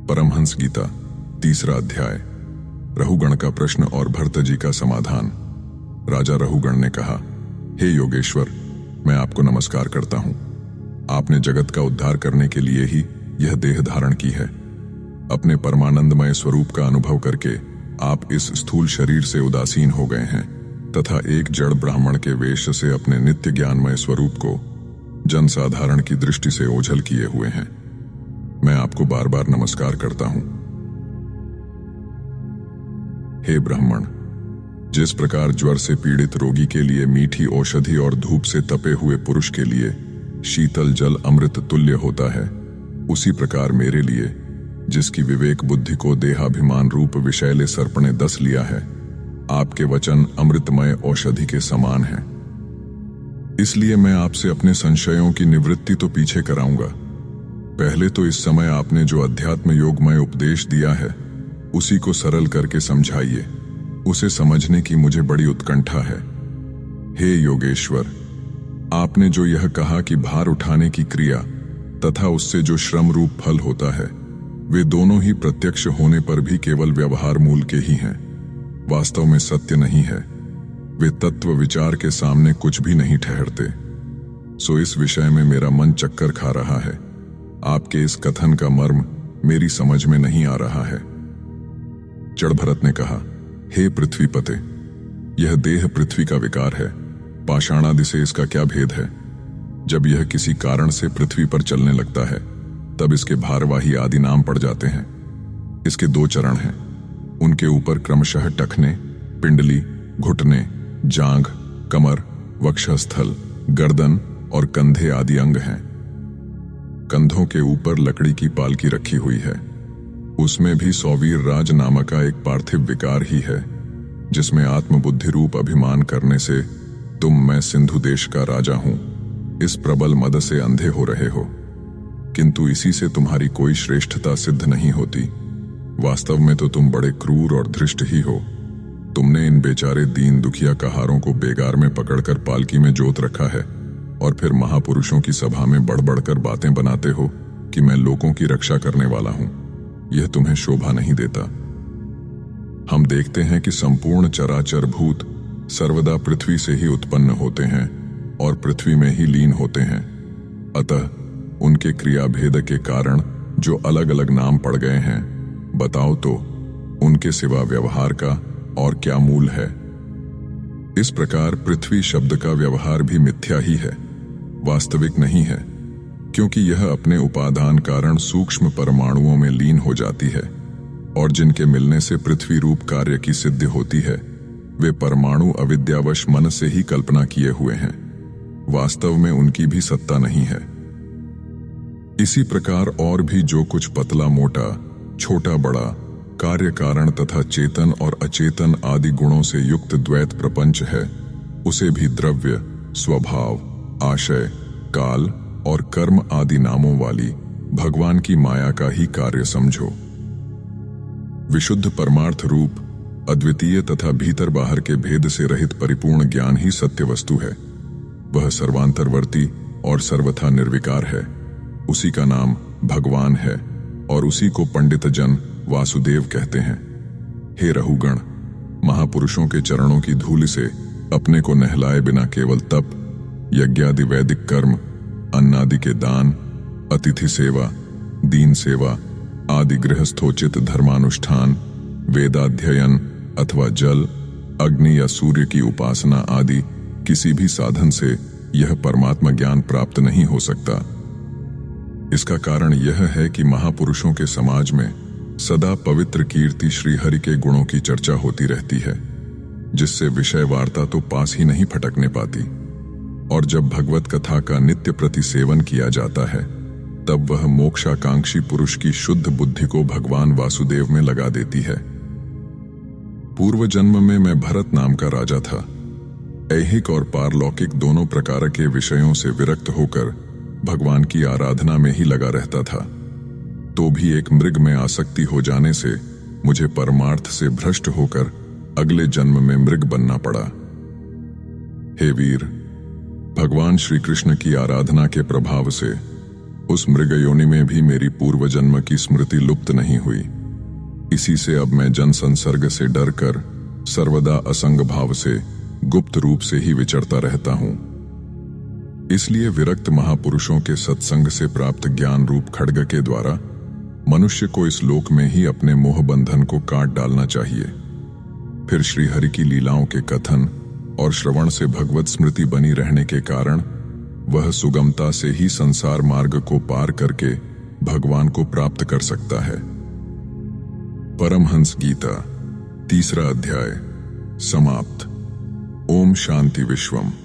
परमहंस गीता, तीसरा अध्याय। रहुगण का प्रश्न और भर्त जी का समाधान। राजा रहुगण ने कहा, हे योगेश्वर, मैं आपको नमस्कार करता हूं। आपने जगत का उद्धार करने के लिए ही यह देह धारण की है। अपने परमानंदमय स्वरूप का अनुभव करके आप इस स्थूल शरीर से उदासीन हो गए हैं तथा एक जड़ ब्राह्मण के वेश से अपने नित्य ज्ञानमय स्वरूप को जनसाधारण की दृष्टि से ओझल किए हुए हैं। मैं आपको बार बार नमस्कार करता हूं। हे ब्राह्मण, जिस प्रकार ज्वर से पीड़ित रोगी के लिए मीठी औषधि और धूप से तपे हुए पुरुष के लिए शीतल जल अमृत तुल्य होता है, उसी प्रकार मेरे लिए, जिसकी विवेक बुद्धि को देहाभिमान रूप विषैले सर्प ने दस लिया है, आपके वचन अमृतमय औषधि के समान हैं। इसलिए मैं आपसे अपने संशयों की निवृत्ति तो पीछे कराऊंगा। पहले तो इस समय आपने जो अध्यात्म योगमय उपदेश दिया है, उसी को सरल करके समझाइए। उसे समझने की मुझे बड़ी उत्कंठा है। हे योगेश्वर, आपने जो यह कहा कि भार उठाने की क्रिया तथा उससे जो श्रम रूप फल होता है, वे दोनों ही प्रत्यक्ष होने पर भी केवल व्यवहार मूल के ही हैं, वास्तव में सत्य नहीं है। वे तत्व विचार के सामने कुछ भी नहीं ठहरते। सो इस विषय में मेरा मन चक्कर खा रहा है। आपके इस कथन का मर्म मेरी समझ में नहीं आ रहा है। चढ़भरत ने कहा, हे पृथ्वीपते, यह देह पृथ्वी का विकार है। पाषाणादि से इसका क्या भेद है? जब यह किसी कारण से पृथ्वी पर चलने लगता है, तब इसके भारवाही आदि नाम पड़ जाते हैं। इसके दो चरण हैं। उनके ऊपर क्रमशः टखने, पिंडली, घुटने, जांघ, कमर, वक्षस्थल, गर्दन और कंधे आदि अंग हैं। कंधों के ऊपर लकड़ी की पालकी रखी हुई है। उसमें भी सौवीर राज नामक का एक पार्थिव विकार ही है, जिसमें आत्मबुद्धि रूप अभिमान करने से तुम मैं सिंधु देश का राजा हूं, इस प्रबल मद से अंधे हो रहे हो। किंतु इसी से तुम्हारी कोई श्रेष्ठता सिद्ध नहीं होती। वास्तव में तो तुम बड़े क्रूर और धृष्ट ही हो। तुमने इन बेचारे दीन दुखिया कहारों को बेगार में पकड़कर पालकी में जोत रखा है और फिर महापुरुषों की सभा में बढ़ बढ़कर बातें बनाते हो कि मैं लोगों की रक्षा करने वाला हूं। यह तुम्हें शोभा नहीं देता। हम देखते हैं कि संपूर्ण चराचर भूत सर्वदा पृथ्वी से ही उत्पन्न होते हैं और पृथ्वी में ही लीन होते हैं। अतः उनके क्रिया भेद के कारण जो अलग अलग नाम पड़ गए हैं, बताओ तो उनके सिवा व्यवहार का और क्या मूल है? इस प्रकार पृथ्वी शब्द का व्यवहार भी मिथ्या ही है, वास्तविक नहीं है, क्योंकि यह अपने उपादान कारण सूक्ष्म परमाणुओं में लीन हो जाती है और जिनके मिलने से पृथ्वी रूप कार्य की सिद्धि होती है, वे परमाणु अविद्यावश मन से ही कल्पना किए हुए हैं। वास्तव में उनकी भी सत्ता नहीं है। इसी प्रकार और भी जो कुछ पतला मोटा, छोटा बड़ा, कार्य कारण तथा चेतन और अचेतन आदि गुणों से युक्त द्वैत प्रपंच है, उसे भी द्रव्य, स्वभाव, आशय, काल और कर्म आदि नामों वाली भगवान की माया का ही कार्य समझो। विशुद्ध परमार्थ रूप, अद्वितीय तथा भीतर बाहर के भेद से रहित परिपूर्ण ज्ञान ही सत्य वस्तु है। वह सर्वांतरवर्ती और सर्वथा निर्विकार है। उसी का नाम भगवान है और उसी को पंडित जन वासुदेव कहते हैं। हे रहुगण, महापुरुषों के चरणों की धूलि से अपने को नहलाए बिना केवल तप, यज्ञादि वैदिक कर्म, अन्नादि के दान, अतिथि सेवा, दीन सेवा आदि गृहस्थोचित धर्मानुष्ठान, वेदाध्ययन अथवा जल, अग्नि या सूर्य की उपासना आदि किसी भी साधन से यह परमात्मा ज्ञान प्राप्त नहीं हो सकता। इसका कारण यह है कि महापुरुषों के समाज में सदा पवित्र कीर्ति श्री हरि के गुणों की चर्चा होती रहती है, जिससे विषय वार्ता तो पास ही नहीं फटकने पाती। और जब भगवत कथा का नित्य प्रति सेवन किया जाता है, तब वह मोक्षाकांक्षी पुरुष की शुद्ध बुद्धि को भगवान वासुदेव में लगा देती है। पूर्व जन्म में मैं भरत नाम का राजा था। ऐहिक और पारलौकिक दोनों प्रकार के विषयों से विरक्त होकर भगवान की आराधना में ही लगा रहता था। तो भी एक मृग में आसक्ति हो जाने से मुझे परमार्थ से भ्रष्ट होकर अगले जन्म में मृग बनना पड़ा। हे वीर, भगवान श्री कृष्ण की आराधना के प्रभाव से उस मृग योनि में भी मेरी पूर्व जन्म की स्मृति लुप्त नहीं हुई। इसी से अब मैं जन संसर्ग से डरकर सर्वदा असंग भाव से गुप्त रूप से ही विचरता रहता हूं। इसलिए विरक्त महापुरुषों के सत्संग से प्राप्त ज्ञान रूप खड्ग के द्वारा मनुष्य को इस लोक में ही अपने मोह बंधन को काट डालना चाहिए। फिर श्रीहरि की लीलाओं के कथन और श्रवण से भगवत स्मृति बनी रहने के कारण वह सुगमता से ही संसार मार्ग को पार करके भगवान को प्राप्त कर सकता है। परमहंस गीता 3 अध्याय समाप्त। ओम शांति विश्वम।